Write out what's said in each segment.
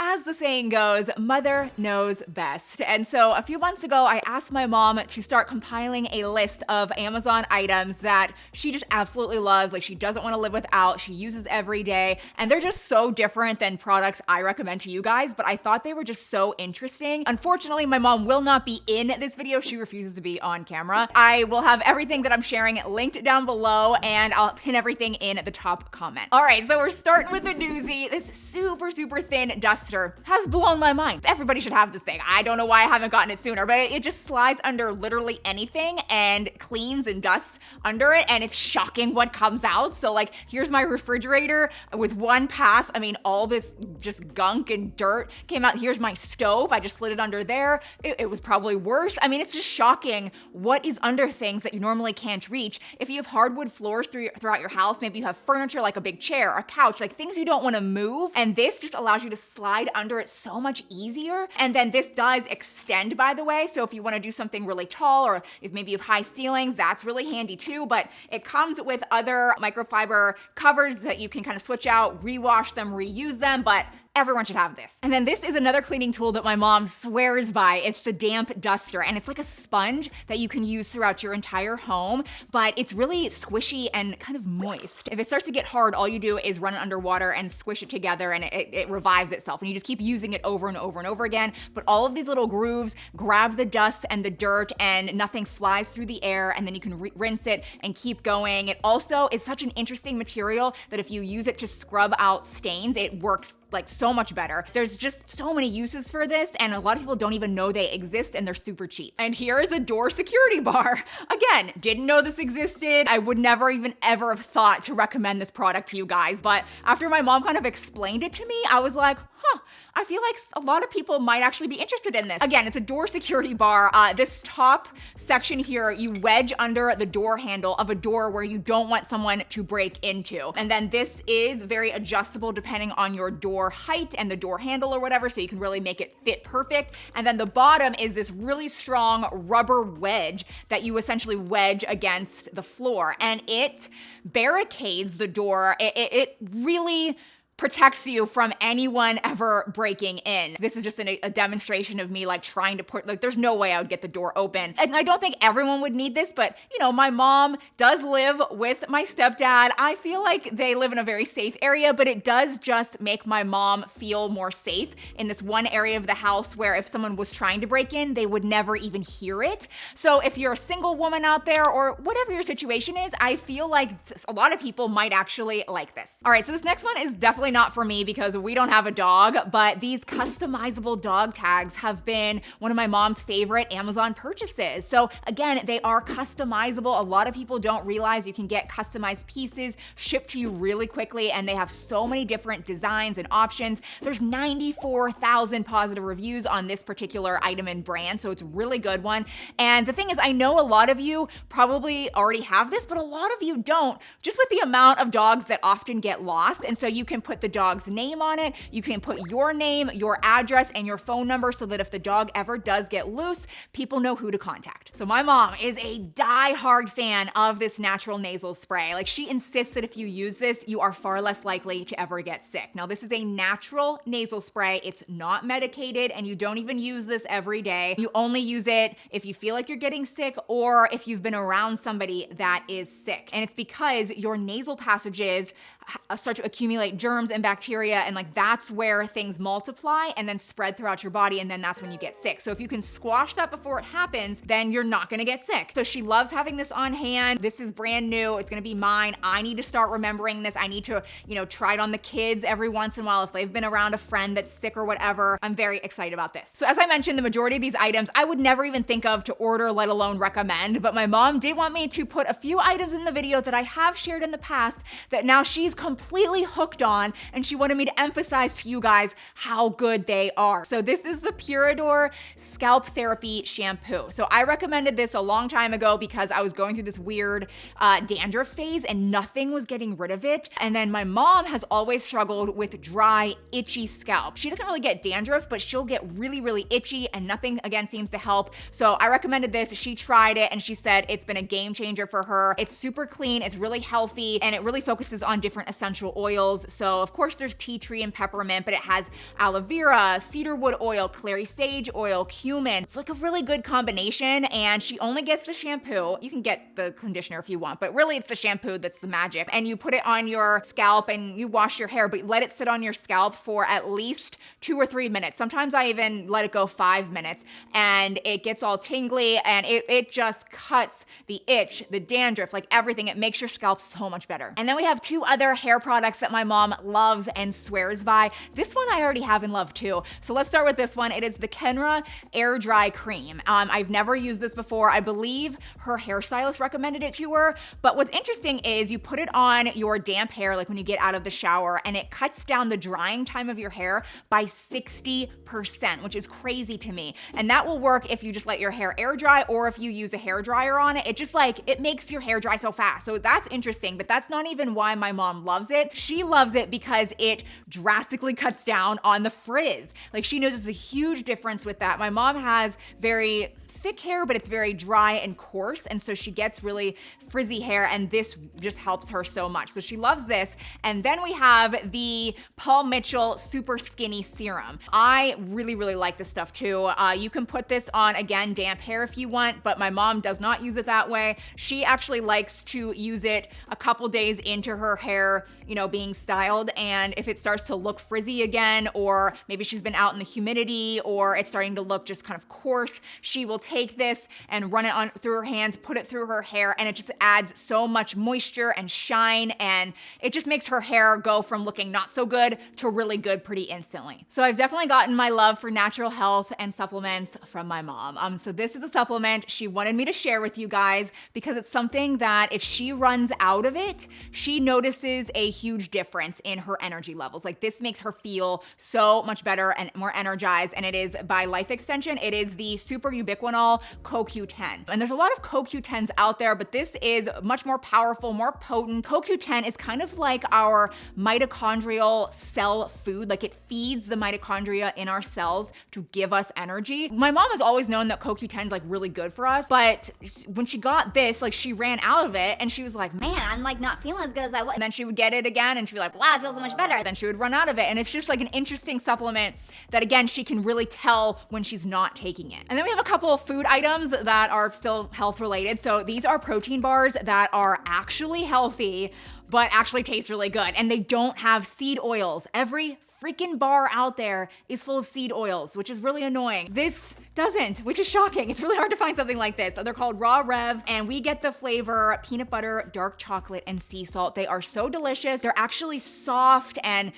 as the saying goes, mother knows best. And so a few months ago, I asked my mom to start compiling a list of Amazon items that she just absolutely loves, like she doesn't want to live without, she uses every day, and they're just so different than products I recommend to you guys, but I thought they were just so interesting. Unfortunately, my mom will not be in this video. She refuses to be on camera. I will have everything that I'm sharing linked down below, and I'll pin everything in the top comment. All right, so we're starting with the doozy. This super thin duster has blown my mind. Everybody should have this thing. I don't know why I haven't gotten it sooner, but it just slides under literally anything and cleans and dusts under it, and it's shocking what comes out. So like, here's my refrigerator with one pass. I mean, all this just gunk and dirt came out. Here's my stove. I just slid it under there. It was probably worse. I mean, it's just shocking what is under things that you normally can't reach. If you have hardwood floors throughout your house, maybe you have furniture like a big chair, a couch, like things you don't want to move, and this just allows you to slide under it so much easier. And then this does extend, by the way, so if you want to do something really tall, or if maybe you have high ceilings, that's really handy too. But it comes with other microfiber covers that you can kind of switch out, rewash them, reuse them, but everyone should have this. And then this is another cleaning tool that my mom swears by. It's the damp duster, and it's like a sponge that you can use throughout your entire home, but it's really squishy and kind of moist. If it starts to get hard, all you do is run it under water and squish it together, and it revives itself, and you just keep using it over and over and over again. But all of these little grooves grab the dust and the dirt, and nothing flies through the air, and then you can rinse it and keep going. It also is such an interesting material that if you use it to scrub out stains, it works like so much better. There's just so many uses for this, and a lot of people don't even know they exist, and they're super cheap. And here is a door security bar. Again, didn't know this existed. I would never even ever have thought to recommend this product to you guys, but after my mom kind of explained it to me, I was like, I feel like a lot of people might actually be interested in this. Again, it's a door security bar. This top section here, you wedge under the door handle of a door where you don't want someone to break into. And then this is very adjustable depending on your door height and the door handle or whatever, so you can really make it fit perfect. And then the bottom is this really strong rubber wedge that you essentially wedge against the floor, and it barricades the door. It really protects you from anyone ever breaking in. This is just a demonstration of me like trying to put, like there's no way I would get the door open. And I don't think everyone would need this, but you know, my mom does live with my stepdad. I feel like they live in a very safe area, but it does just make my mom feel more safe in this one area of the house where if someone was trying to break in, they would never even hear it. So if you're a single woman out there or whatever your situation is, I feel like a lot of people might actually like this. All right, so this next one is definitely not for me because we don't have a dog, but these customizable dog tags have been one of my mom's favorite Amazon purchases. So again, they are customizable. A lot of people don't realize you can get customized pieces shipped to you really quickly, and they have so many different designs and options. There's 94,000 positive reviews on this particular item and brand, so it's a really good one. And the thing is, I know a lot of you probably already have this, but a lot of you don't, just with the amount of dogs that often get lost. And so you can put the dog's name on it, you can put your name, your address, and your phone number so that if the dog ever does get loose, people know who to contact. So my mom is a die-hard fan of this natural nasal spray. Like, she insists that if you use this, you are far less likely to ever get sick. Now, this is a natural nasal spray. It's not medicated, and you don't even use this every day. You only use it if you feel like you're getting sick or if you've been around somebody that is sick. And it's because your nasal passages start to accumulate germs and bacteria, and like that's where things multiply and then spread throughout your body, and then that's when you get sick. So if you can squash that before it happens, then you're not gonna get sick. So she loves having this on hand. This is brand new. It's gonna be mine. I need to start remembering this. I need to, try it on the kids every once in a while if they've been around a friend that's sick or whatever. I'm very excited about this. So as I mentioned, the majority of these items I would never even think of to order, let alone recommend, but my mom did want me to put a few items in the video that I have shared in the past that now she's completely hooked on, and she wanted me to emphasize to you guys how good they are. So this is the Purador Scalp Therapy Shampoo. So I recommended this a long time ago because I was going through this weird dandruff phase and nothing was getting rid of it. And then my mom has always struggled with dry, itchy scalp. She doesn't really get dandruff, but she'll get really, really itchy, and nothing again seems to help. So I recommended this. She tried it and she said it's been a game changer for her. It's super clean, it's really healthy, and it really focuses on different essential oils. So So of course there's tea tree and peppermint, but it has aloe vera, cedarwood oil, clary sage oil, cumin. It's like a really good combination, and she only gets the shampoo. You can get the conditioner if you want, but really it's the shampoo that's the magic. And you put it on your scalp and you wash your hair, but let it sit on your scalp for at least 2 or 3 minutes. Sometimes I even let it go 5 minutes, and it gets all tingly, and it just cuts the itch, the dandruff, like everything. It makes your scalp so much better. And then we have 2 other hair products that my mom loves and swears by. This one I already have and love too. So let's start with this one. It is the Kenra Air Dry Cream. I've never used this before. I believe her hairstylist recommended it to her. But what's interesting is you put it on your damp hair, like when you get out of the shower, and it cuts down the drying time of your hair by 60%, which is crazy to me. And that will work if you just let your hair air dry, or if you use a hair dryer on it. It just like, it makes your hair dry so fast. So that's interesting, but that's not even why my mom loves it. She loves it because it drastically cuts down on the frizz. Like, she notices a huge difference with that. My mom has very thick hair, but it's very dry and coarse, and so she gets really frizzy hair, and this just helps her so much. So she loves this. And then we have the Paul Mitchell Super Skinny Serum. I really, really like this stuff too. You can put this on, again, damp hair if you want, but my mom does not use it that way. She actually likes to use it a couple days into her hair, you know, being styled, and if it starts to look frizzy again, or maybe she's been out in the humidity, or it's starting to look just kind of coarse, she will take this and run it on through her hands, put it through her hair, and it just adds so much moisture and shine, and it just makes her hair go from looking not so good to really good pretty instantly. So I've definitely gotten my love for natural health and supplements from my mom. So this is a supplement she wanted me to share with you guys because it's something that if she runs out of it, she notices a huge difference in her energy levels. Like, this makes her feel so much better and more energized, and it is by Life Extension. It is the Super Ubiquinol CoQ10. And there's a lot of CoQ10s out there, but this is much more powerful, more potent. CoQ10 is kind of like our mitochondrial cell food. Like, it feeds the mitochondria in our cells to give us energy. My mom has always known that CoQ10 is like really good for us, but when she got this, like, she ran out of it and she was like, man, I'm like not feeling as good as I was. And then she would get it again and she'd be like, wow, I feel so much better. Then she would run out of it. And it's just like an interesting supplement that, again, she can really tell when she's not taking it. And then we have a couple of food items that are still health related. So these are protein bars that are actually healthy, but actually taste really good. And they don't have seed oils. Every freaking bar out there is full of seed oils, which is really annoying. This doesn't, which is shocking. It's really hard to find something like this. They're called Raw Rev, and we get the flavor peanut butter, dark chocolate, and sea salt. They are so delicious. They're actually soft, and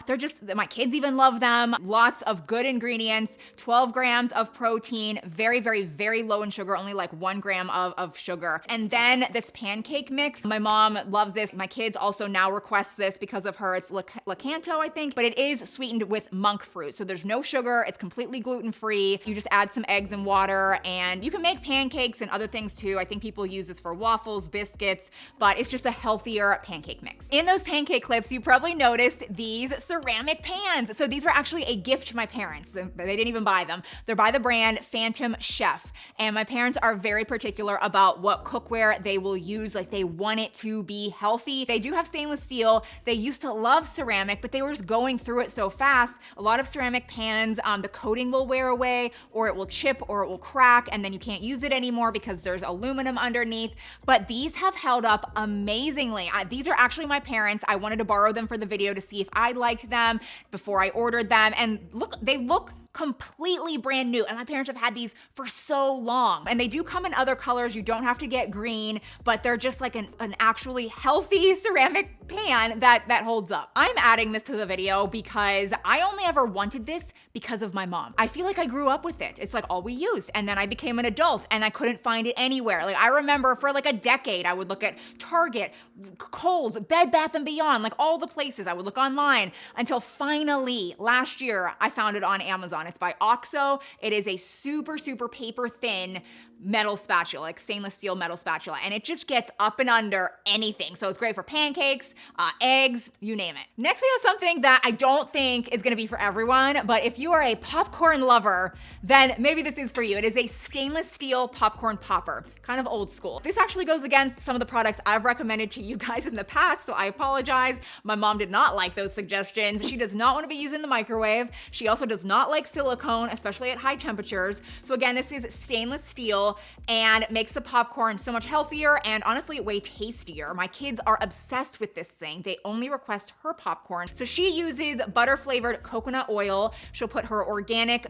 they're just, my kids even love them. Lots of good ingredients, 12 grams of protein, very, very, very low in sugar, only like 1 gram of sugar. And then this pancake mix, my mom loves this. My kids also now request this because of her. It's Lakanto, I think, but it is sweetened with monk fruit. So there's no sugar. It's completely gluten-free. You just add some eggs and water, and you can make pancakes and other things too. I think people use this for waffles, biscuits, but it's just a healthier pancake mix. In those pancake clips, you probably noticed these ceramic pans. So these were actually a gift to my parents. They didn't even buy them. They're by the brand Phantom Chef. And my parents are very particular about what cookware they will use. Like, they want it to be healthy. They do have stainless steel. They used to love ceramic, but they were just going through it so fast. A lot of ceramic pans, the coating will wear away, or it will chip, or it will crack, and then you can't use it anymore because there's aluminum underneath. But these have held up amazingly. These are actually my parents. I wanted to borrow them for the video to see if I liked them before I ordered them. And look, they look completely brand new, and my parents have had these for so long. And they do come in other colors. You don't have to get green, but they're just like an actually healthy ceramic pan that holds up. I'm adding this to the video because I only ever wanted this because of my mom. I feel like I grew up with it. It's like all we used. And then I became an adult and I couldn't find it anywhere. Like, I remember for like a decade, I would look at Target, Kohl's, Bed Bath & Beyond, like all the places. I would look online until finally last year I found it on Amazon. It's by OXO. It is a super, super paper thin metal spatula, like stainless steel metal spatula, and it just gets up and under anything. So it's great for pancakes, eggs, you name it. Next, we have something that I don't think is gonna be for everyone, but if you are a popcorn lover, then maybe this is for you. It is a stainless steel popcorn popper, kind of old school. This actually goes against some of the products I've recommended to you guys in the past, so I apologize. My mom did not like those suggestions. She does not want to be using the microwave. She also does not like silicone, especially at high temperatures. So again, this is stainless steel and makes the popcorn so much healthier and honestly way tastier. My kids are obsessed with this thing. They only request her popcorn. So she uses butter flavored coconut oil. She'll put her organic,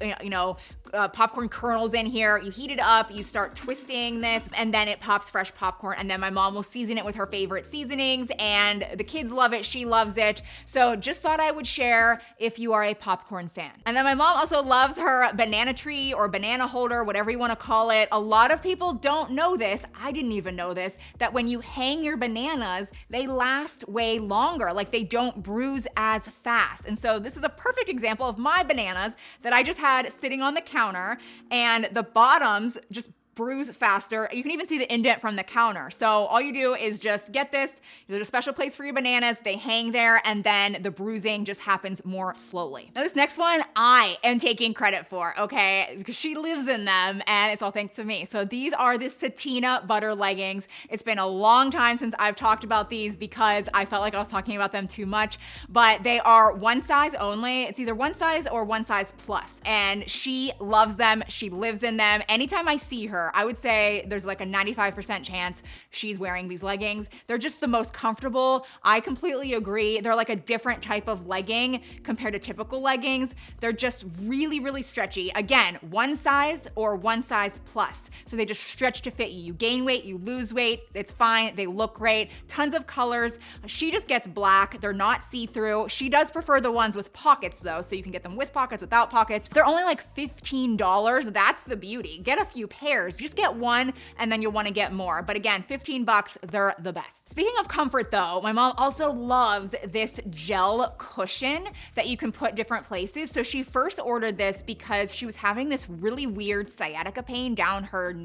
popcorn kernels in here. You heat it up, you start twisting this, and then it pops fresh popcorn. And then my mom will season it with her favorite seasonings, and the kids love it. She loves it. So just thought I would share if you are a popcorn fan. And then my mom also loves her banana tree or banana holder, whatever you want to call it. A lot of people don't know this. I didn't even know this, that when you hang your bananas, they last way longer. Like they don't bruise as fast. And so this is a perfect example of my bananas that I just had sitting on the counter, and the bottoms just bruise faster. You can even see the indent from the counter. So all you do is just get this. There's a special place for your bananas. They hang there, and then the bruising just happens more slowly. Now this next one, I am taking credit for, okay? Because she lives in them, and it's all thanks to me. So these are the Satina butter leggings. It's been a long time since I've talked about these because I felt like I was talking about them too much, but they are one size only. It's either one size or one size plus, and she loves them. She lives in them. Anytime I see her, I would say there's like a 95% chance she's wearing these leggings. They're just the most comfortable. I completely agree. They're like a different type of legging compared to typical leggings. They're just really, really stretchy. Again, one size or one size plus. So they just stretch to fit you. You gain weight, you lose weight, it's fine. They look great. Tons of colors. She just gets black. They're not see-through. She does prefer the ones with pockets though, so you can get them with pockets, without pockets. They're only like $15. That's the beauty. Get a few pairs. Just get one and then you'll want to get more. But again, $15, they're the best. Speaking of comfort though, my mom also loves this gel cushion that you can put different places. So she first ordered this because she was having this really weird sciatica pain down her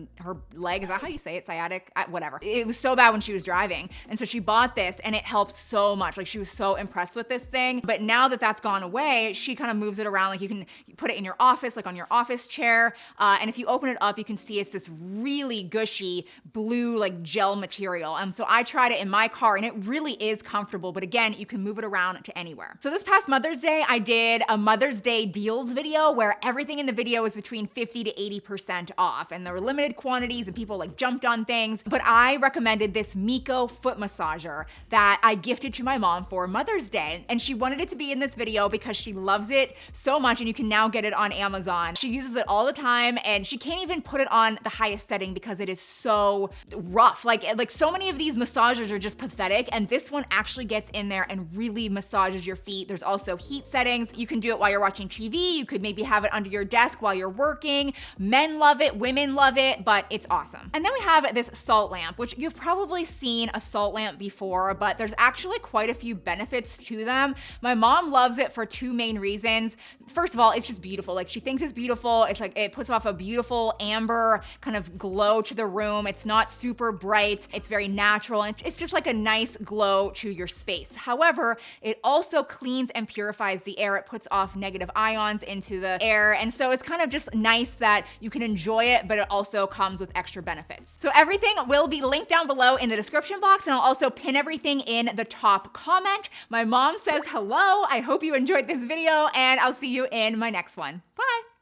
leg. Is that how you say it? Sciatic? Whatever. It was so bad when she was driving. And so she bought this and it helps so much. Like she was so impressed with this thing. But now that that's gone away, she kind of moves it around. Like you can put it in your office, like on your office chair. And if you open it up, you can see it's this really gushy blue like gel material. So I tried it in my car and it really is comfortable, but again, you can move it around to anywhere. So this past Mother's Day, I did a Mother's Day deals video where everything in the video was between 50 to 80% off, and there were limited quantities and people like jumped on things, but I recommended this Miko foot massager that I gifted to my mom for Mother's Day, and she wanted it to be in this video because she loves it so much, and you can now get it on Amazon. She uses it all the time, and she can't even put it on the highest setting because it is so rough. Like so many of these massagers are just pathetic, and this one actually gets in there and really massages your feet. There's also heat settings. You can do it while you're watching TV. You could maybe have it under your desk while you're working. Men love it, women love it, but it's awesome. And then we have this salt lamp, which you've probably seen a salt lamp before, but there's actually quite a few benefits to them. My mom loves it for two main reasons. First of all, it's just beautiful. Like she thinks it's beautiful. It's like it puts off a beautiful amber kind of glow to the room. It's not super bright. It's very natural. And it's just like a nice glow to your space. However, it also cleans and purifies the air. It puts off negative ions into the air. And so it's kind of just nice that you can enjoy it, but it also comes with extra benefits. So everything will be linked down below in the description box, and I'll also pin everything in the top comment. My mom says hello. I hope you enjoyed this video, and I'll see you in my next one. Bye.